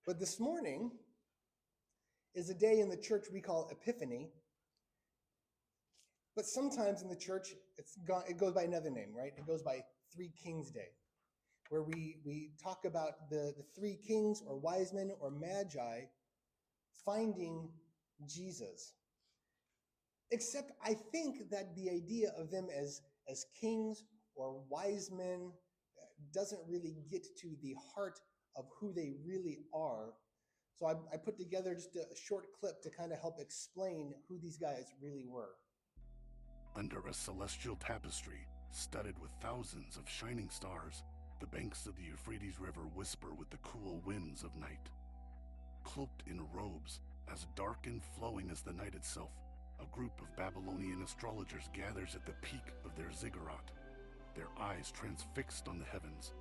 But this morning is a day in the church we call Epiphany. But sometimes in the church, it goes by another name, right? It goes by Three Kings Day, where we talk about the three kings or wise men or magi finding Jesus. Except I think that the idea of them as kings or wise men doesn't really get to the heart of who they really are. So I put together just a short clip to kind of help explain who these guys really were. Under a celestial tapestry, studded with thousands of shining stars, the banks of the Euphrates River whisper with the cool winds of night. Cloaked in robes, as dark and flowing as the night itself, a group of Babylonian astrologers gathers at the peak of their ziggurat, their eyes transfixed on the heavens.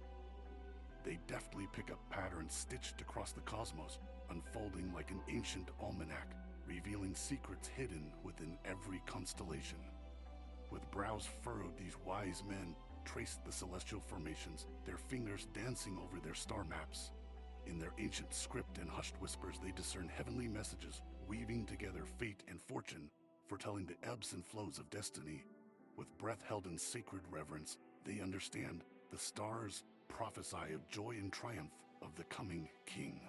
They deftly pick up patterns stitched across the cosmos, unfolding like an ancient almanac, revealing secrets hidden within every constellation. With brows furrowed, these wise men trace the celestial formations, their fingers dancing over their star maps. In their ancient script and hushed whispers, they discern heavenly messages, weaving together fate and fortune, foretelling the ebbs and flows of destiny. With breath held in sacred reverence, they understand the stars prophesy of joy and triumph of the coming king.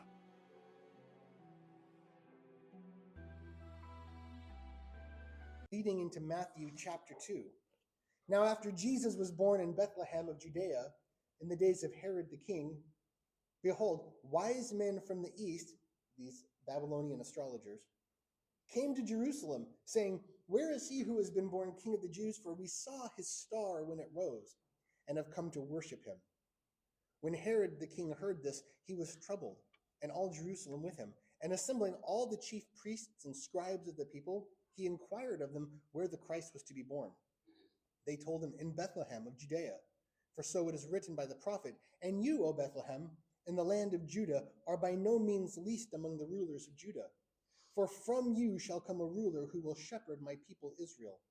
Leading into Matthew chapter 2. Now, after Jesus was born in Bethlehem of Judea, in the days of Herod the king, behold, wise men from the east, these Babylonian astrologers, came to Jerusalem, saying, "Where is he who has been born King of the Jews? For we saw his star when it rose, and have come to worship him." When Herod the king heard this, he was troubled, and all Jerusalem with him. And assembling all the chief priests and scribes of the people, he inquired of them where the Christ was to be born. They told him, "In Bethlehem of Judea. For so it is written by the prophet, 'And you, O Bethlehem, in the land of Judah, are by no means least among the rulers of Judah. For from you shall come a ruler who will shepherd my people Israel.'"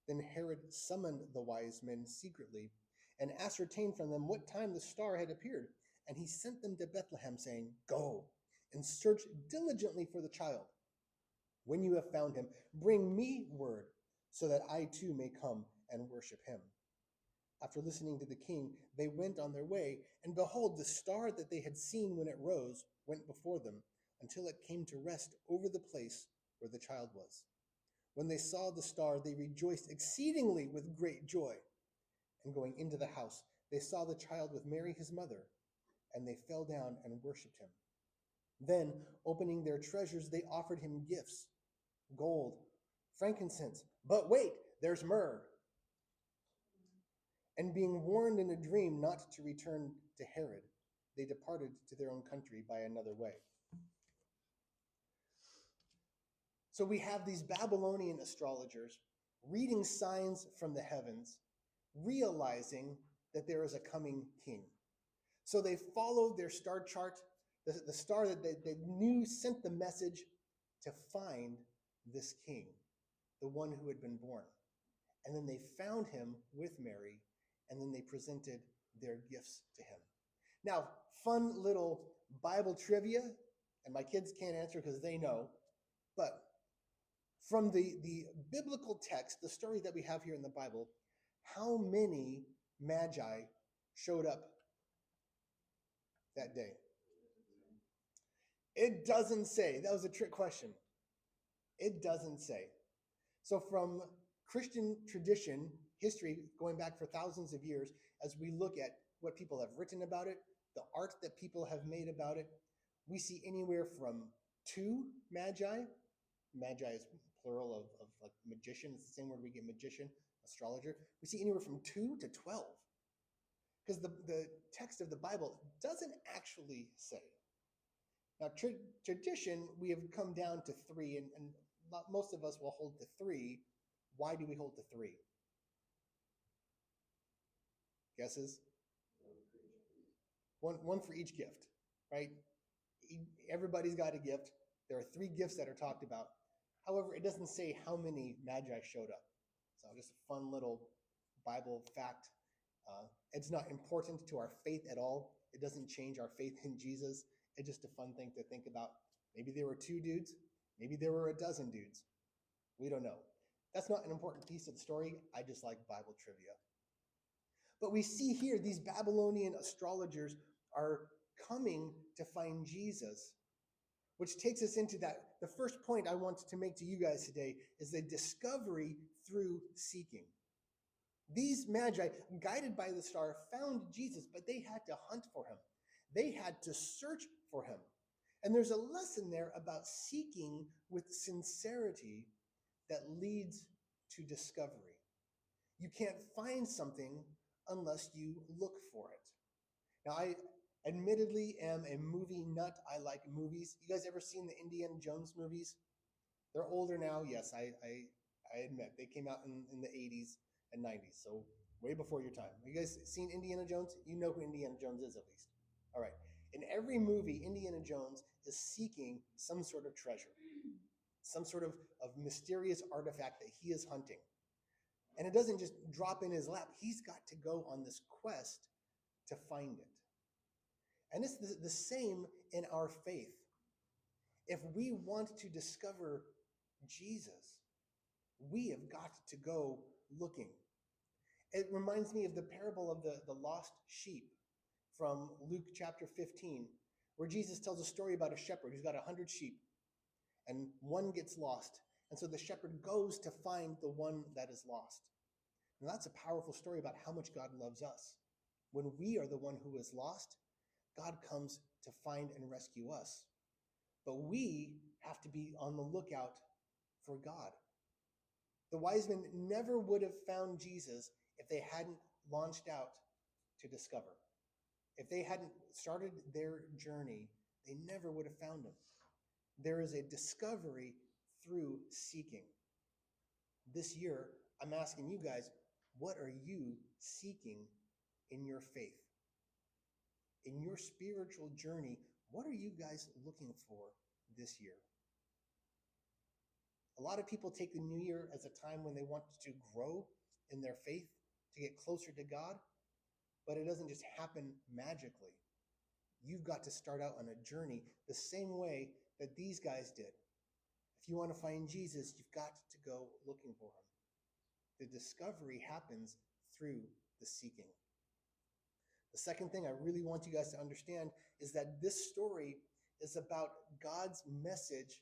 Then Herod summoned the wise men secretly and ascertained from them what time the star had appeared. And he sent them to Bethlehem, saying, "Go and search diligently for the child. When you have found him, bring me word, so that I too may come and worship him." After listening to the king, they went on their way, and behold, the star that they had seen when it rose went before them, until it came to rest over the place where the child was. When they saw the star, they rejoiced exceedingly with great joy. And going into the house, they saw the child with Mary his mother, and they fell down and worshipped him. Then, opening their treasures, they offered him gifts: gold, frankincense, but wait, there's myrrh. And being warned in a dream not to return to Herod, they departed to their own country by another way. So we have these Babylonian astrologers reading signs from the heavens, realizing that there is a coming king. So they followed their star chart, the star that they knew sent the message to find this king, the one who had been born. And then they found him with Mary, and then they presented their gifts to him. Now, fun little Bible trivia, and my kids can't answer because they know, but from the biblical text, the story that we have here in the Bible, how many magi showed up that day? It doesn't say. That was a trick question. It doesn't say. So from Christian tradition, history going back for thousands of years, as we look at what people have written about it, the art that people have made about it, we see anywhere from 2 magi. Magi is plural of like magician. It's the same word we get magician, astrologer. We see anywhere from 2 to 12. Because the text of the Bible doesn't actually say. Now, tradition, we have come down to 3, and most of us will hold to 3. Why do we hold to 3? Guesses? One for each gift, right? Everybody's got a gift. There are 3 gifts that are talked about. However, it doesn't say how many magi showed up. So just a fun little Bible fact. It's not important to our faith at all. It doesn't change our faith in Jesus. It's just a fun thing to think about. Maybe there were 2 dudes. Maybe there were a dozen dudes. We don't know. That's not an important piece of the story. I just like Bible trivia. But we see here these Babylonian astrologers are coming to find Jesus, which takes us into the first point I want to make to you guys today is the discovery through seeking. These magi, guided by the star, found Jesus, but they had to hunt for him. They had to search for him. And there's a lesson there about seeking with sincerity that leads to discovery. You can't find something unless you look for it. Now, I admittedly am a movie nut. I like movies. You guys ever seen the Indiana Jones movies? They're older now. Yes, I admit. They came out in the 80s and 90s, so way before your time. Have you guys seen Indiana Jones? You know who Indiana Jones is, at least. All right. In every movie, Indiana Jones is seeking some sort of treasure, some sort of mysterious artifact that he is hunting. And it doesn't just drop in his lap. He's got to go on this quest to find it. And it's the same in our faith. If we want to discover Jesus, we have got to go looking. It reminds me of the parable of the lost sheep from Luke chapter 15, where Jesus tells a story about a shepherd who's got 100 sheep, and one gets lost. And so the shepherd goes to find the one that is lost. And that's a powerful story about how much God loves us. When we are the one who is lost, God comes to find and rescue us. But we have to be on the lookout for God. The wise men never would have found Jesus if they hadn't launched out to discover. If they hadn't started their journey, they never would have found him. There is a discovery through seeking. This year, I'm asking you guys, what are you seeking in your faith? In your spiritual journey, what are you guys looking for this year? A lot of people take the new year as a time when they want to grow in their faith, to get closer to God, but it doesn't just happen magically. You've got to start out on a journey the same way that these guys did. If you want to find Jesus, you've got to go looking for him. The discovery happens through the seeking. The second thing I really want you guys to understand is that this story is about God's message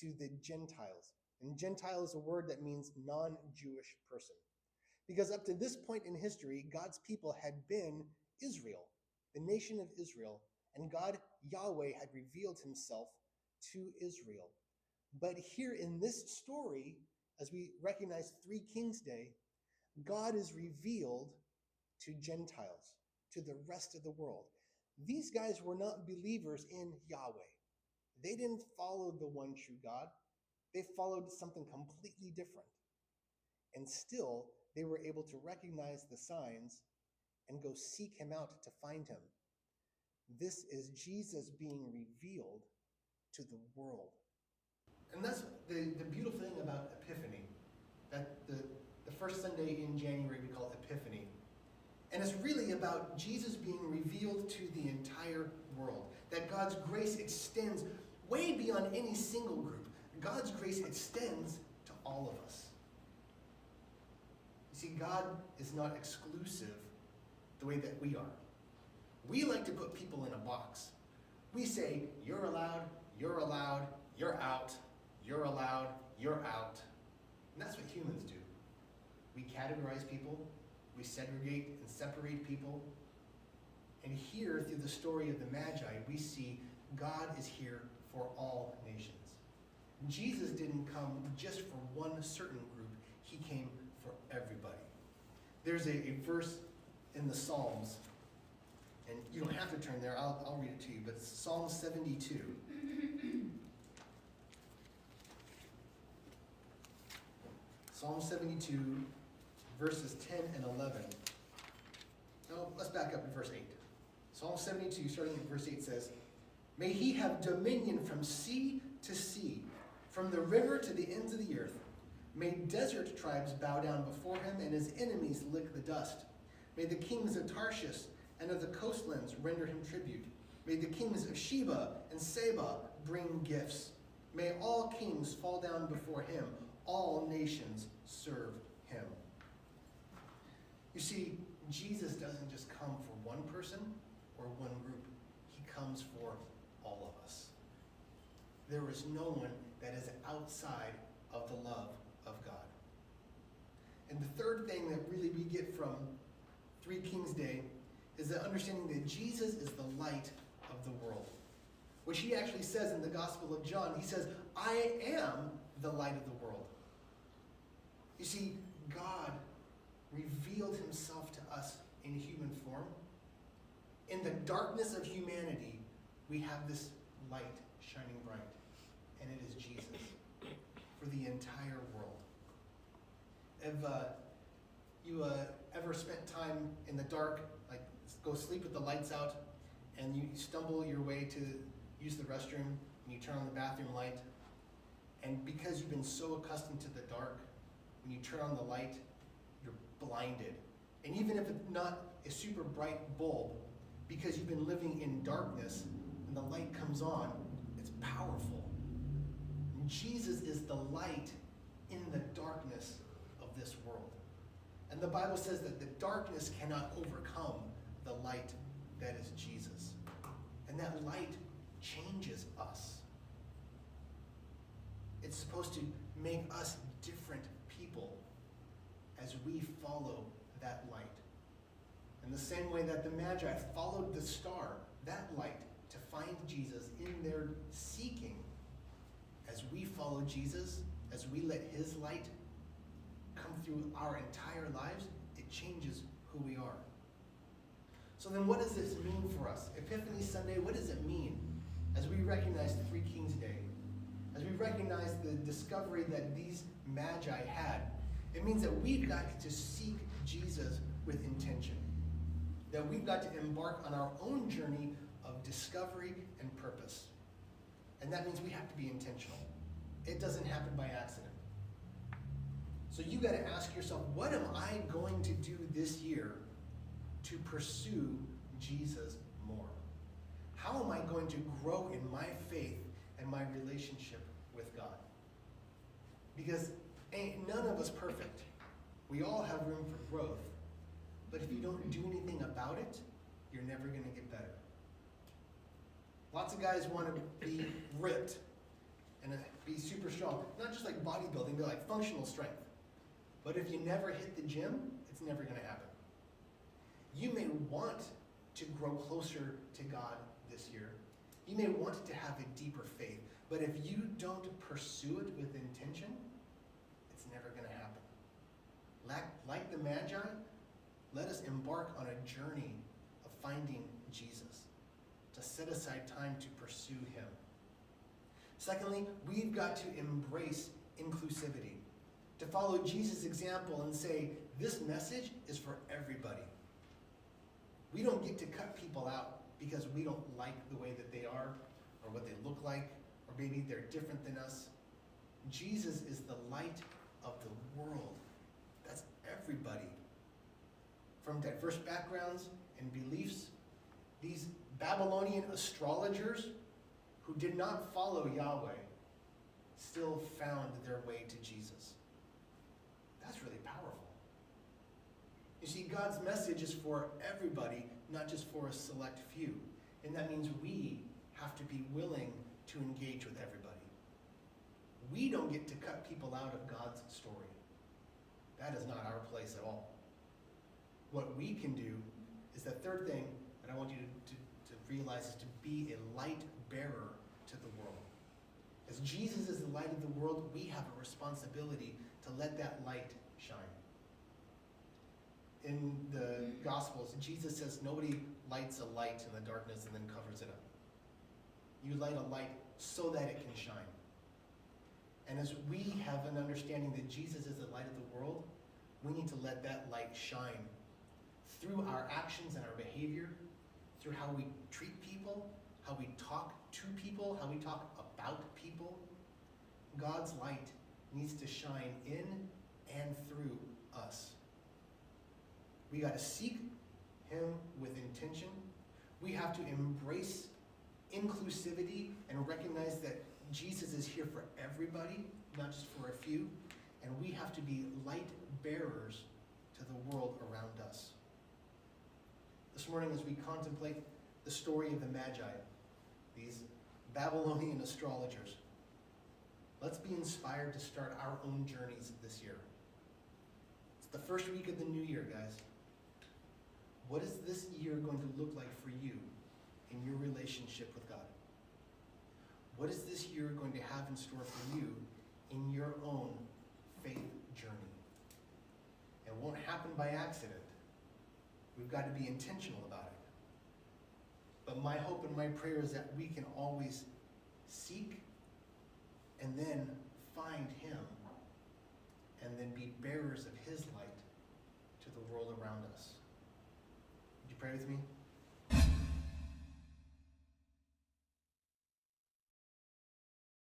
to the Gentiles. And Gentile is a word that means non-Jewish person. Because up to this point in history, God's people had been Israel, the nation of Israel, and God, Yahweh, had revealed himself to Israel. But here in this story, as we recognize 3 Kings Day, God is revealed to Gentiles, to the rest of the world. These guys were not believers in Yahweh. They didn't follow the one true God. They followed something completely different. And still, they were able to recognize the signs and go seek him out to find him. This is Jesus being revealed to the world. And that's the beautiful thing about Epiphany, that the first Sunday in January we call Epiphany. And it's really about Jesus being revealed to the entire world, that God's grace extends way beyond any single group. God's grace extends to all of us. You see, God is not exclusive the way that we are. We like to put people in a box. We say, you're allowed, you're allowed, you're out, you're allowed, you're out. And that's what humans do. We categorize people, we segregate and separate people. And here, through the story of the Magi, we see God is here for all nations. Jesus didn't come just for one certain group. He came for everybody. There's a verse in the Psalms, and you don't have to turn there. I'll read it to you, but it's Psalm 72. Psalm 72, verses 10 and 11. No, let's back up to verse 8. Psalm 72, starting at verse 8, says, "May he have dominion from sea to sea, from the river to the ends of the earth. May desert tribes bow down before him, and his enemies lick the dust. May the kings of Tarshish and of the coastlands render him tribute. May the kings of Sheba and Seba bring gifts. May all kings fall down before him. All nations serve him. You see, Jesus doesn't just come for one person or one group. He comes for all of us. There is no one that is outside of the love of God. And the third thing that really we get from Three Kings Day is the understanding that Jesus is the light of the world. Which he actually says in the Gospel of John, he says, I am the light of the world. You see, God revealed himself to us in human form. In the darkness of humanity, we have this light shining bright, and it is Jesus for the entire world. Have you ever spent time in the dark, like go sleep with the lights out, and you stumble your way to use the restroom, and you turn on the bathroom light, and because you've been so accustomed to the dark, when you turn on the light, you're blinded. And even if it's not a super bright bulb, because you've been living in darkness, and the light comes on, it's powerful. And Jesus is the light in the darkness of this world. And the Bible says that the darkness cannot overcome the light that is Jesus. And that light changes us. It's supposed to make us different people as we follow that light. In the same way that the Magi followed the star, that light, to find Jesus in their seeking, as we follow Jesus, as we let his light come through our entire lives, it changes who we are. So then what does this mean for us? Epiphany Sunday, what does it mean as we recognize Three Kings Day? As we recognize the discovery that these Magi had, it means that we've got to seek Jesus with intention. That we've got to embark on our own journey of discovery and purpose. And that means we have to be intentional. It doesn't happen by accident. So you got to ask yourself, what am I going to do this year to pursue Jesus more? How am I going to grow in my faith and my relationship with God? Because ain't none of us perfect. We all have room for growth. But if you don't do anything about it, you're never going to get better. Lots of guys want to be ripped and be super strong. Not just like bodybuilding, but like functional strength. But if you never hit the gym, it's never going to happen. You may want to grow closer to God this year. You may want to have a deeper faith. But if you don't pursue it with intention, it's never going to happen. Like the Magi, let us embark on a journey of finding Jesus, to set aside time to pursue him. Secondly, we've got to embrace inclusivity, to follow Jesus' example and say, this message is for everybody. We don't get to cut people out because we don't like the way that they are, or what they look like, or maybe they're different than us. Jesus is the light of the world. That's everybody. From diverse backgrounds and beliefs, these Babylonian astrologers who did not follow Yahweh still found their way to Jesus. That's really powerful. You see, God's message is for everybody, not just for a select few. And that means we have to be willing to engage with everybody. We don't get to cut people out of God's story. That is not our place at all. What we can do is the third thing that I want you to realize is to be a light bearer to the world. As Jesus is the light of the world, we have a responsibility to let that light shine. In the Gospels, Jesus says nobody lights a light in the darkness and then covers it up. You light a light so that it can shine. And as we have an understanding that Jesus is the light of the world, we need to let that light shine through our actions and our behavior, through how we treat people, how we talk to people, how we talk about people. God's light needs to shine in and through us. We got to seek him with intention. We have to embrace inclusivity and recognize that Jesus is here for everybody, not just for a few, and we have to be light bearers to the world around us. This morning, as we contemplate the story of the Magi, these Babylonian astrologers, let's be inspired to start our own journeys this year. It's the first week of the new year, guys. What is this year going to look like for you in your relationship with God? What is this year going to have in store for you in your own faith journey? It won't happen by accident. We've got to be intentional about it. But my hope and my prayer is that we can always seek and then find him and then be bearers of his light to the world around us. Would you pray with me?